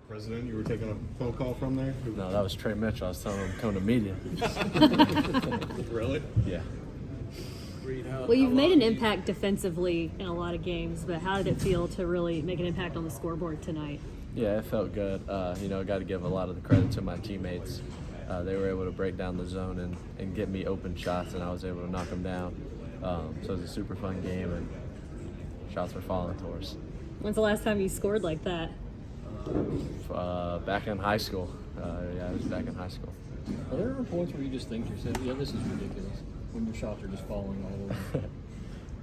president you were taking a phone call from there? No, that was Trey Mitchell. I was telling him come to media. Really? Yeah. Well, you've made an impact defensively in a lot of games, but how did it feel to really make an impact on the scoreboard tonight? Yeah, it felt good. Got to give a lot of the credit to my teammates. They were able to break down the zone and get me open shots, and I was able to knock them down. So it was a super fun game, and shots were falling to us. When's the last time you scored like that? Back in high school. It was back in high school. Are there ever points where you just think to yourself, yeah, this is ridiculous, when your shots are just falling all over?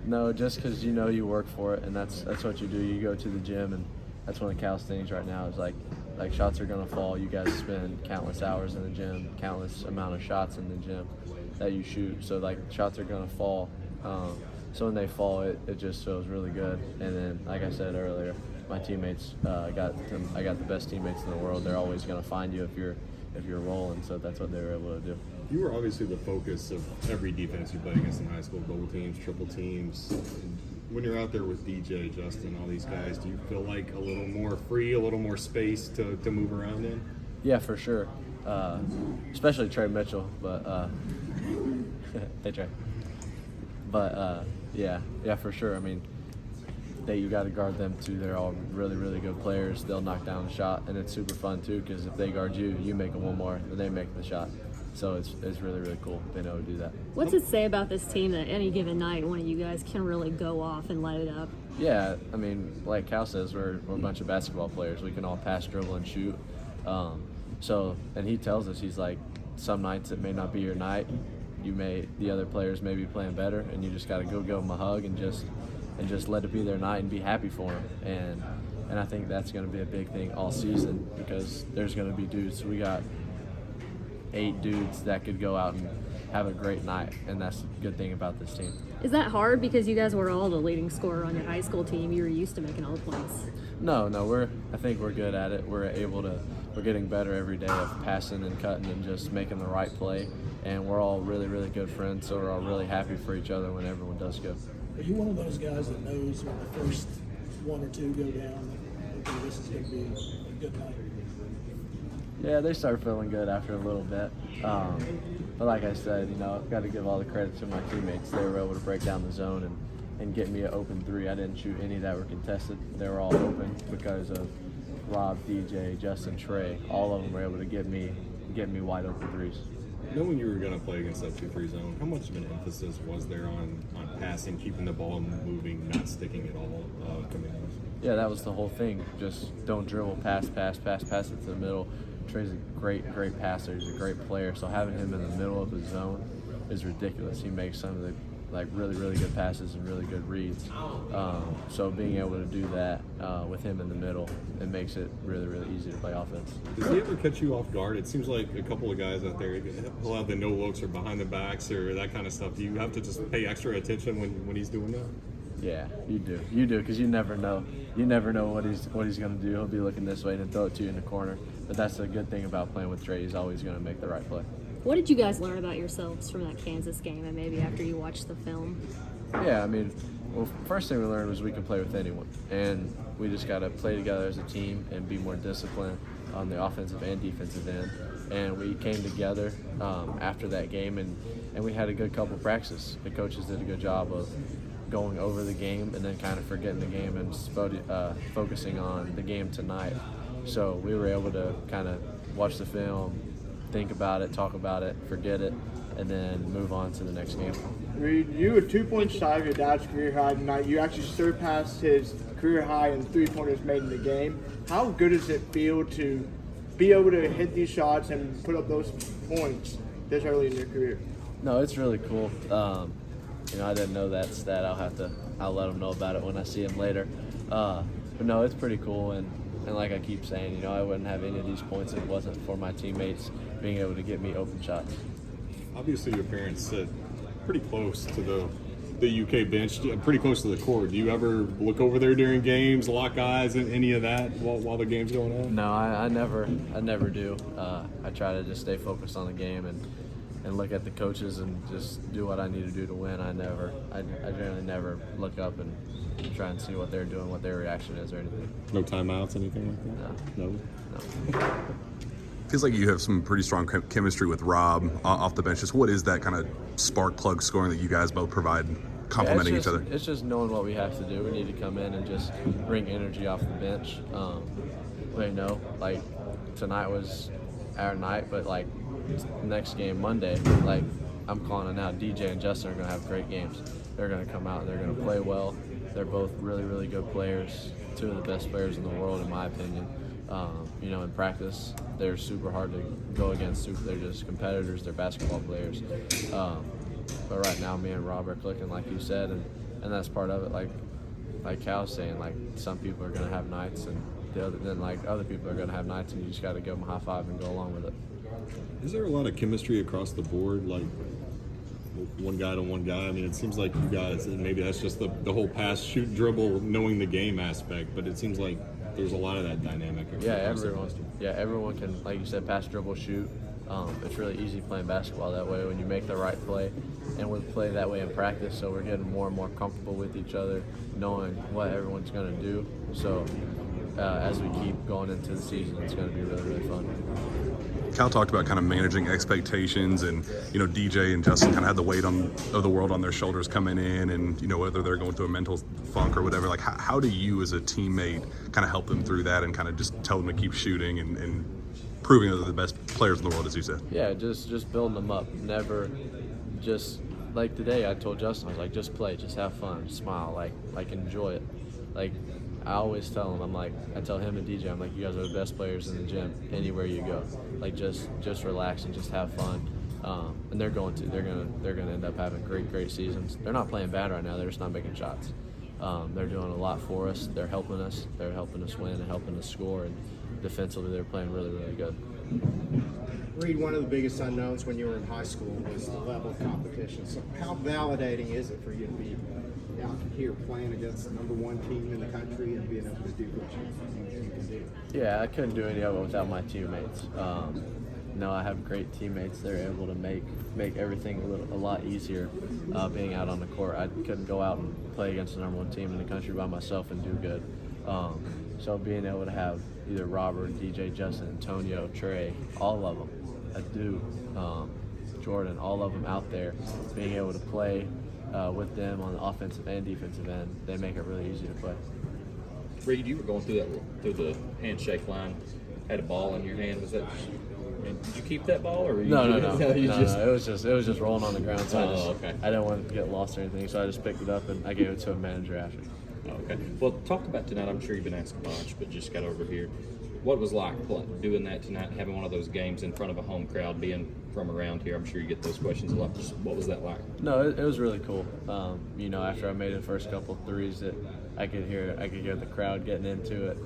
No, just because you work for it, and that's what you do. You go to the gym, and that's one of Cal's things right now is like shots are going to fall. You guys spend countless hours in the gym, countless amount of shots in the gym that you shoot. So, shots are going to fall. So when they fall, it just feels really good. And then, like I said earlier, my teammates, I got the best teammates in the world. They're always going to find you if you're rolling. So that's what they were able to do. You were obviously the focus of every defense you played against in high school, double teams, triple teams. When you're out there with DJ, Justin, all these guys, do you feel like a little more free, a little more space to move around in? Yeah, for sure. Especially Trey Mitchell, but hey Trey. But yeah, for sure. I mean, you got to guard them too. They're all really, really good players. They'll knock down a shot, and it's super fun too because if they guard you, you make them one more, then they make the shot. So it's really, really cool. They know to do that. What's it say about this team that any given night one of you guys can really go off and light it up? Yeah, I mean, like Cal says, we're a bunch of basketball players. We can all pass, dribble, and shoot. And he tells us, he's like, some nights it may not be your night. The other players may be playing better, and you just got to go give them a hug and just let it be their night and be happy for them. And I think that's going to be a big thing all season because there's going to be dudes. We got 8 dudes that could go out and have a great night, and that's the good thing about this team. Is that hard because you guys were all the leading scorer on your high school team? You were used to making all the points. No, I think we're good at it. We're getting better every day of passing and cutting and just making the right play, and we're all really, really good friends, so we're all really happy for each other when everyone does good. Are you one of those guys that knows when the first one or two go down, okay, this is going to be a good night? Yeah, they start feeling good after a little bit. But like I said, I've got to give all the credit to my teammates. They were able to break down the zone and get me an open three. I didn't shoot any that were contested. They were all open because of Rob, DJ, Justin, Trey. All of them were able to get me wide open threes. Knowing you were going to play against that 2-3 zone, how much of an emphasis was there on passing, keeping the ball moving, not sticking at all coming out? Yeah, that was the whole thing. Just don't dribble, pass it to the middle. Trey's a great passer. He's a great player. So having him in the middle of the zone is ridiculous. He makes some of the really, really good passes and really good reads. So being able to do that with him in the middle, it makes it really, really easy to play offense. Does he ever catch you off guard? It seems like a couple of guys out there, he'll have the no looks or behind the backs or that kind of stuff. Do you have to just pay extra attention when he's doing that? Yeah, you do, because you never know. You never know what he's going to do. He'll be looking this way and throw it to you in the corner. But that's the good thing about playing with Trey. He's always going to make the right play. What did you guys learn about yourselves from that Kansas game and maybe after you watched the film? Yeah, I mean, first thing we learned was we can play with anyone. And we just got to play together as a team and be more disciplined on the offensive and defensive end. And we came together after that game, and we had a good couple practices. The coaches did a good job of going over the game and then kind of forgetting the game and focusing on the game tonight. So we were able to kind of watch the film, think about it, talk about it, forget it, and then move on to the next game. Reed, you were 2 points shy of your dad's career high tonight. You actually surpassed his career high in three-pointers made in the game. How good does it feel to be able to hit these shots and put up those points this early in your career? No, it's really cool. I didn't know that stat. I'll let him know about it when I see him later. But no, it's pretty cool, and like I keep saying, I wouldn't have any of these points if it wasn't for my teammates being able to get me open shots. Obviously, your parents sit pretty close to the UK bench, pretty close to the court. Do you ever look over there during games, lock eyes, and any of that while the game's going on? No, I never do. I try to just stay focused on the game and look at the coaches and just do what I need to do to win. I generally never look up and try and see what they're doing, what their reaction is or anything. No timeouts, anything like that? No. No. Feels like you have some pretty strong chemistry with Rob off the bench. Just what is that kind of spark plug scoring that you guys both provide, complementing each other? It's just knowing what we have to do. We need to come in and just bring energy off the bench. We know, like, tonight was our night, but, like, next game, Monday, like, I'm calling it now, DJ and Justin are going to have great games. They're going to come out and they're going to play well. They're both really, really good players, two of the best players in the world, in my opinion. In practice, they're super hard to go against. They're just competitors. They're basketball players. But right now, me and Rob are clicking, like you said, and that's part of it. Like Cal's saying, like, some people are going to have nights, and other people are going to have nights, and you just got to give them a high five and go along with it. Is there a lot of chemistry across the board, like one guy to one guy? I mean, it seems like you guys, and maybe that's just the whole pass, shoot, dribble, knowing the game aspect, but it seems like there's a lot of that dynamic. Everyone can, like you said, pass, dribble, shoot. It's really easy playing basketball that way when you make the right play, and we play that way in practice, so we're getting more and more comfortable with each other, knowing what everyone's going to do. So as we keep going into the season, it's going to be really, really fun. Cal talked about kind of managing expectations, and DJ and Justin kind of had the weight of the world on their shoulders coming in, and whether they're going through a mental funk or whatever. Like, how do you as a teammate kind of help them through that and kind of just tell them to keep shooting and proving that they're the best players in the world, as you said? Yeah, just building them up. Never just like today. I told Justin, I was like, just play, just have fun, smile, like enjoy it. Like, I always tell him, I tell him and DJ, I'm like, you guys are the best players in the gym anywhere you go. Like, just relax and just have fun. And they're gonna end up having great seasons. They're not playing bad right now. They're just not making shots. They're doing a lot for us. They're helping us. They're helping us win and helping us score. And defensively, they're playing really, really good. Reed, one of the biggest unknowns when you were in high school was the level of competition. So how validating is it for you to be out here playing against the number one team in the country and being able to do what you can do? Yeah, I couldn't do any of it without my teammates. I have great teammates. They're able to make everything a lot easier being out on the court. I couldn't go out and play against the number one team in the country by myself and do good. So being able to have either Robert, DJ, Justin, Antonio, Trey, all of them, Adu, Jordan, all of them out there, being able to play with them on the offensive and defensive end, they make it really easy to play. Reed, you were going through the handshake line, had a ball in your hand. Was that? Did you keep that ball, or were you No. It was just rolling on the ground. So I didn't want it to get lost or anything, so I just picked it up and I gave it to a manager after. Okay. Well, talk about tonight. I'm sure you've been asked a bunch, but just got over here. What was like doing that tonight, having one of those games in front of a home crowd, being from around here? I'm sure you get those questions a lot. Just what was that like? No, it was really cool. After I made the first couple threes, that I could hear the crowd getting into it.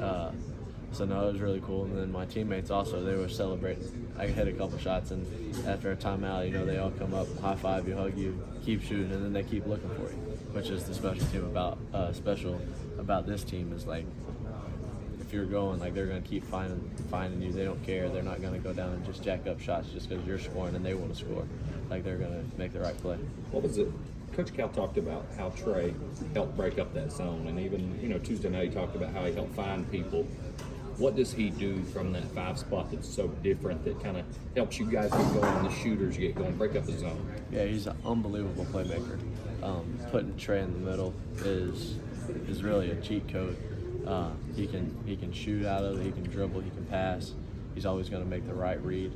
So no, it was really cool. And then my teammates also, they were celebrating. I hit a couple shots, and after a timeout, they all come up, high five you, hug you, keep shooting, and then they keep looking for you. Which is the special about this team is, like, if you're going, like, they're going to keep finding you. They don't care. They're not going to go down and just jack up shots just because you're scoring and they want to score. Like, they're going to make the right play. What was it? Coach Cal talked about how Trey helped break up that zone, and even Tuesday night he talked about how he helped find people. What does he do from that 5 spot that's so different that kind of helps you guys get going, the shooters get going, break up the zone? Yeah, he's an unbelievable playmaker. Putting Trey in the middle is really a cheat code. He can shoot out of it, he can dribble, he can pass. He's always going to make the right read.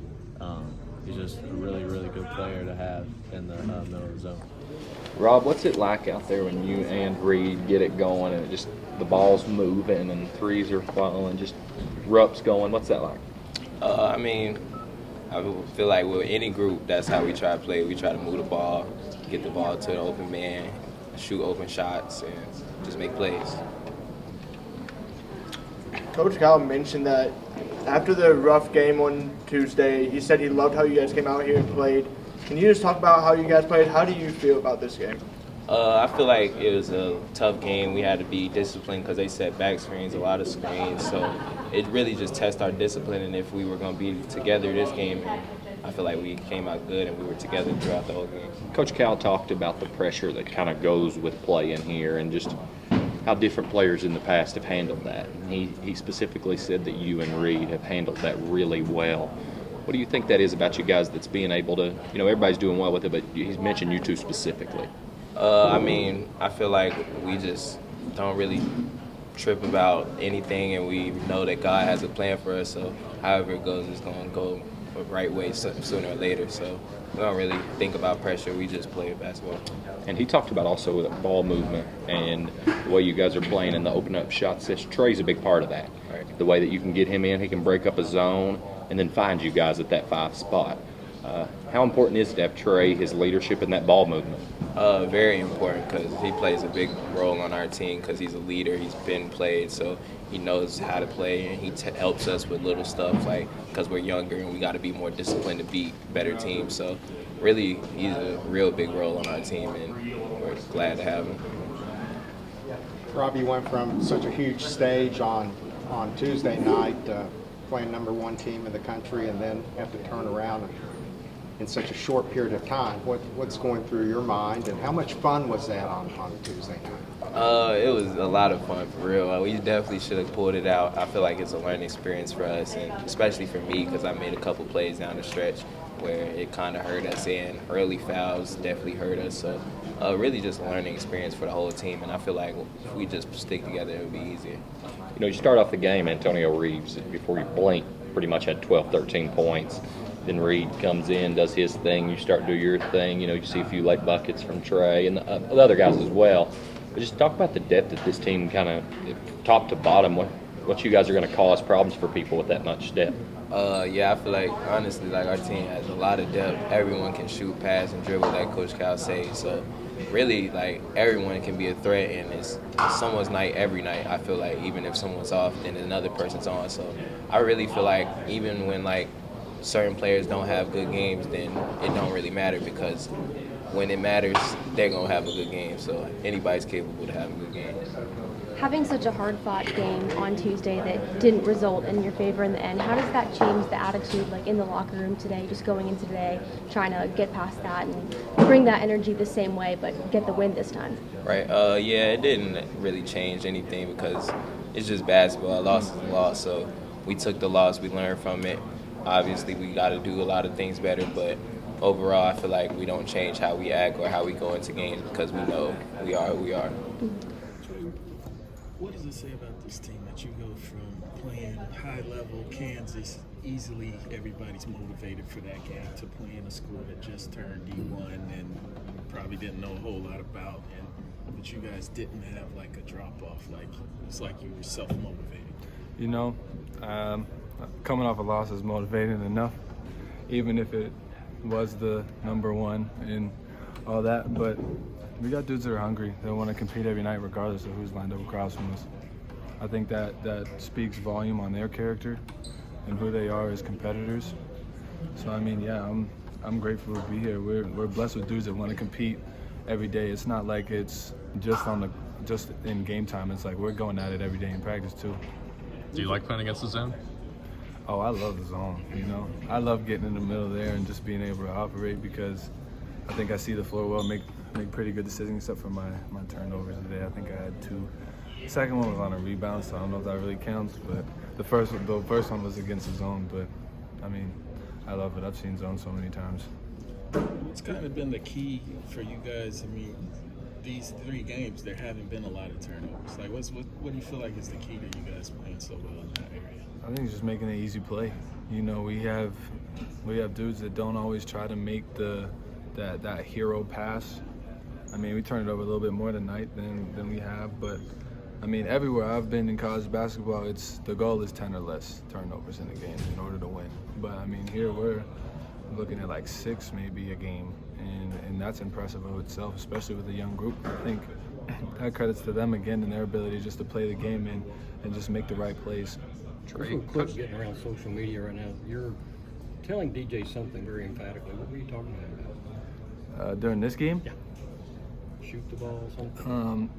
He's just a really, really good player to have in the middle of the zone. Rob, what's it like out there when you and Reed get it going and just the ball's moving and threes are falling, just Rupp's going? What's that like? I feel like with any group, that's how we try to play. We try to move the ball, get the ball to the open man, shoot open shots, and just make plays. Coach Cal mentioned that after the rough game on Tuesday, he said he loved how you guys came out here and played. Can you just talk about how you guys played? How do you feel about this game? I feel like it was a tough game. We had to be disciplined because they set back screens, a lot of screens. So it really just tests our discipline and if we were going to be together this game. I feel like we came out good and we were together throughout the whole game. Coach Cal talked about the pressure that kind of goes with playing here and just how different players in the past have handled that. And he specifically said that you and Reed have handled that really well. What do you think that is about you guys that's being able to, everybody's doing well with it, but he's mentioned you two specifically? I mean, I feel like we just don't really trip about anything, and we know that God has a plan for us, so however it goes, it's going to go the right way sooner or later. So we don't really think about pressure. We just play basketball. And he talked about also the ball movement and the way you guys are playing and the open up shots. Trey's a big part of that. Right? The way that you can get him in, he can break up a zone and then find you guys at that 5 spot. How important is it to have Trey, his leadership, in that ball movement? Very important, because he plays a big role on our team because he's a leader. He's been played, so he knows how to play, and he helps us with little stuff, like because we're younger and we got to be more disciplined to beat better teams. So really, he's a real big role on our team, and we're glad to have him. Rob, you went from such a huge stage on Tuesday night, playing #1 team in the country, and then have to turn around in such a short period of time. What's going through your mind, and how much fun was that on Tuesday night? It was a lot of fun, for real. We definitely should have pulled it out. I feel like it's a learning experience for us, and especially for me, because I made a couple plays down the stretch where it kind of hurt us, and early fouls definitely hurt us. So really just a learning experience for the whole team, and I feel like if we just stick together, it would be easier. You start off the game, Antonio Reeves, before you blink, pretty much had 12, 13 points. Then Reed comes in, does his thing. You start to do your thing. You see a few late buckets from Trey and the other guys as well. But just talk about the depth of this team, kind of top to bottom. What you guys are going to cause problems for people with that much depth? Yeah, I feel like, honestly, like our team has a lot of depth. Everyone can shoot, pass, and dribble, like Coach Cal says. So really, like, everyone can be a threat, and it's someone's night every night. I feel like even if someone's off, then another person's on. So I really feel like even when, like, certain players don't have good games, then it don't really matter, because when it matters, they're going to have a good game. So anybody's capable to have a good game. Having such a hard-fought game on Tuesday that didn't result in your favor in the end, how does that change the attitude, like in the locker room today, just going into today, trying to get past that and bring that energy the same way but get the win this time? Right. Yeah, it didn't really change anything, because it's just basketball. A loss is a loss. So we took the loss. We learned from it. Obviously, we got to do a lot of things better, but overall, I feel like we don't change how we act or how we go into games, because we know we are who we are. What does it say about this team that you go from playing high-level Kansas, easily everybody's motivated for that game, to playing a school that just turned D1 and probably didn't know a whole lot about, but you guys didn't have like a drop-off, like it's like you were self-motivated? Coming off a loss is motivating enough, even if it was the #1 and all that. But we got dudes that are hungry. They want to compete every night regardless of who's lined up across from us. I think that speaks volume on their character and who they are as competitors. So, I mean, yeah, I'm grateful to be here. We're blessed with dudes that want to compete every day. It's not like it's just in game time. It's like we're going at it every day in practice too. Do you like playing against the zone? Oh, I love the zone, I love getting in the middle there and just being able to operate, because I think I see the floor well, make pretty good decisions, except for my turnovers today. I think I had 2. The second one was on a rebound, so I don't know if that really counts, but the first one was against the zone. But, I mean, I love it. I've seen zone so many times. What's kind of been the key for you guys? I mean, these 3 games, there haven't been a lot of turnovers. Like, what do you feel like is the key to you guys playing so well in that area? I think it's just making an easy play. We have dudes that don't always try to make that hero pass. I mean, we turned it over a little bit more tonight than we have, but I mean, everywhere I've been in college basketball, the goal is 10 or less turnovers in a game in order to win. But I mean, here we're looking at like 6 maybe a game, and that's impressive of itself, especially with a young group. I think that credits to them again and their ability just to play the game and just make the right plays. Trey, clips getting around social media right now. You're telling DJ something very emphatically. What were you talking about? During this game? Yeah. Shoot the ball, something.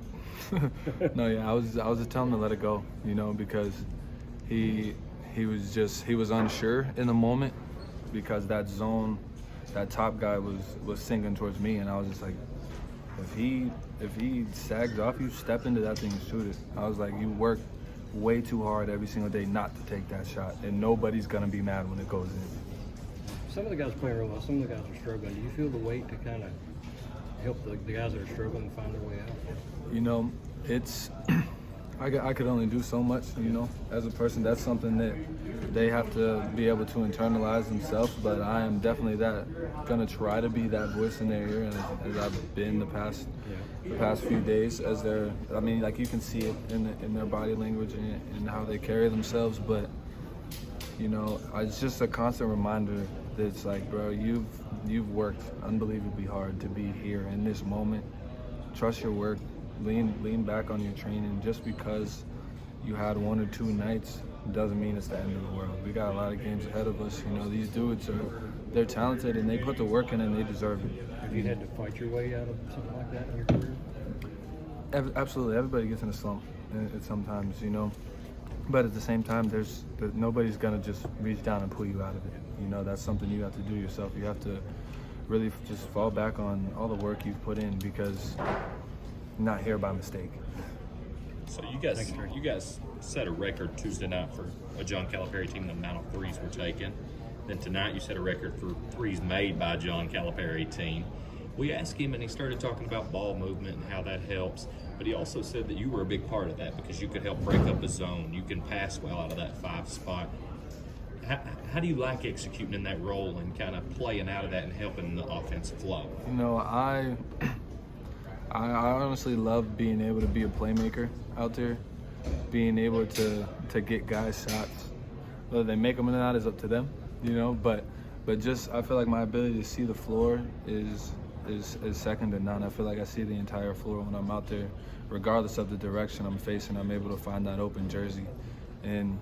No, yeah, I was just telling him to let it go, because he was unsure in the moment, because that zone, that top guy was sinking towards me, and I was just like, If he sags off you, step into that thing and shoot it. I was like, you work way too hard every single day not to take that shot, and nobody's gonna be mad when it goes in. Some of the guys playing real well, some of the guys are struggling. Do you feel the weight to kind of help the guys that are struggling find their way out? You know, it's I could only do so much, you know, as a person. That's something that they have to be able to internalize themselves, but I am definitely gonna try to be that voice in their ear, and as I've been the past few days, I mean, like, you can see it in their body language and how they carry themselves, but, you know, it's just a constant reminder that it's like, bro, you've worked unbelievably hard to be here in this moment. Trust your work. Lean back on your training. Just because you had 1 or 2 nights doesn't mean it's the end of the world. We got a lot of games ahead of us. You know, these dudes they're talented and they put the work in and they deserve it. Have you had to fight your way out of something like that in your career? Absolutely. Everybody gets in a slump sometimes, you know. But at the same time, nobody's gonna just reach down and pull you out of it. You know, that's something you have to do yourself. You have to really just fall back on all the work you've put in, because you're not here by mistake. So you guys set a record Tuesday night for a John Calipari team. The amount of threes were taken. Then tonight you set a record for threes made by a John Calipari team. We asked him, and he started talking about ball movement and how that helps. But he also said that you were a big part of that because you could help break up a zone. You can pass well out of that 5 spot. How do you like executing in that role and kind of playing out of that and helping the offense flow? You know, I honestly love being able to be a playmaker out there, being able to get guys shots. Whether they make them or not is up to them, you know. But just I feel like my ability to see the floor is second to none. I feel like I see the entire floor when I'm out there, regardless of the direction I'm facing. I'm able to find that open jersey, and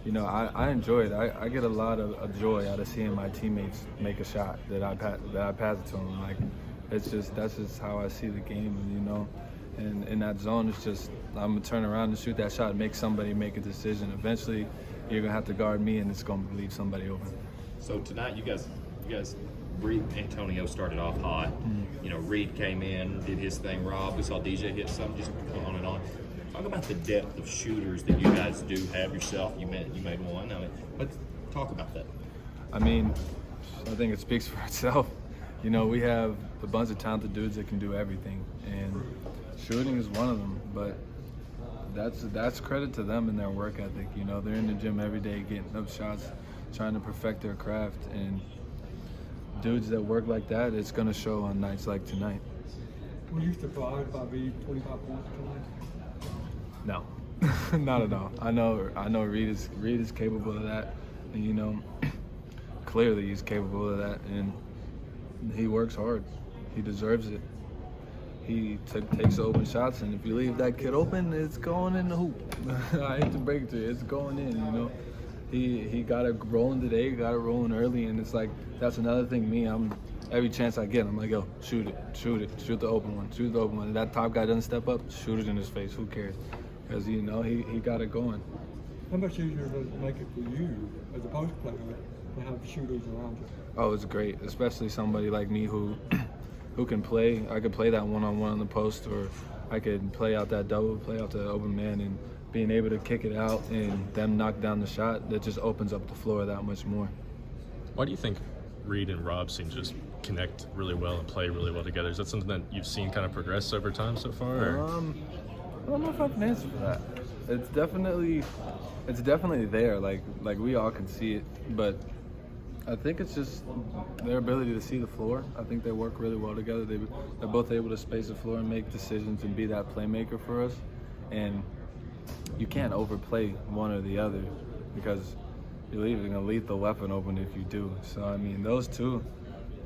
you know, I enjoy it. I get a lot of joy out of seeing my teammates make a shot that I pass it to them. Like, that's just how I see the game, you know. And in that zone, it's just I'm gonna turn around and shoot that shot and make somebody make a decision. Eventually, you're gonna have to guard me, and it's gonna leave somebody open. So tonight, you guys, Reed Antonio started off hot. You know, Reed came in, did his thing. Rob, we saw DJ hit some, just on and on. Talk about the depth of shooters that you guys do have yourself. You made one. I mean, let's talk about that. I mean, I think it speaks for itself. You know, we have a bunch of talented dudes that can do everything, and shooting is one of them. But that's credit to them and their work ethic. You know, they're in the gym every day getting up shots, trying to perfect their craft. And dudes that work like that, it's going to show on nights like tonight. Were you surprised by being 25 points tonight? No, not at all. I know Reed is capable of that, and you know, clearly he's capable of that, and he works hard. He deserves it. He takes open shots, and if you leave that kid open, it's going in the hoop. I hate to break it to you, it's going in. You know, he got it rolling today, got it rolling early, and it's like that's another thing. Every chance I get, I'm like, yo, shoot the open one, shoot the open one. If that top guy doesn't step up, shoot it in his face. Who cares? Because, you know, he got it going. How much easier does it make it for you as a post player to have shooters around you? Oh, it's great, especially somebody like me who can play. I could play that one-on-one on the post, or I could play out that double, play out the open man, and being able to kick it out and them knock down the shot, that just opens up the floor that much more. Why do you think Reed and Rob seem to just connect really well and play really well together? Is that something that you've seen kind of progress over time so far? Or? I don't know if I can answer for that. It's definitely there. Like we all can see it, but I think it's just their ability to see the floor. I think they work really well together. They're both able to space the floor and make decisions and be that playmaker for us. And you can't overplay one or the other, because you're leaving a lethal weapon open if you do. So I mean, those two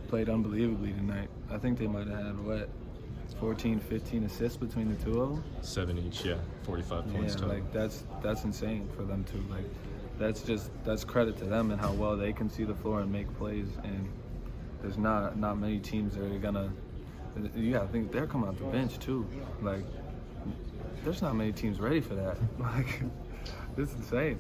played unbelievably tonight. I think they might have had 14, 15 assists between the two of them. 7 each, yeah, 45 points total. Like that's insane for them too. Like that's credit to them and how well they can see the floor and make plays. And there's not many teams that are gonna. You gotta think they're coming off the bench too. Like there's not many teams ready for that. Like it's insane.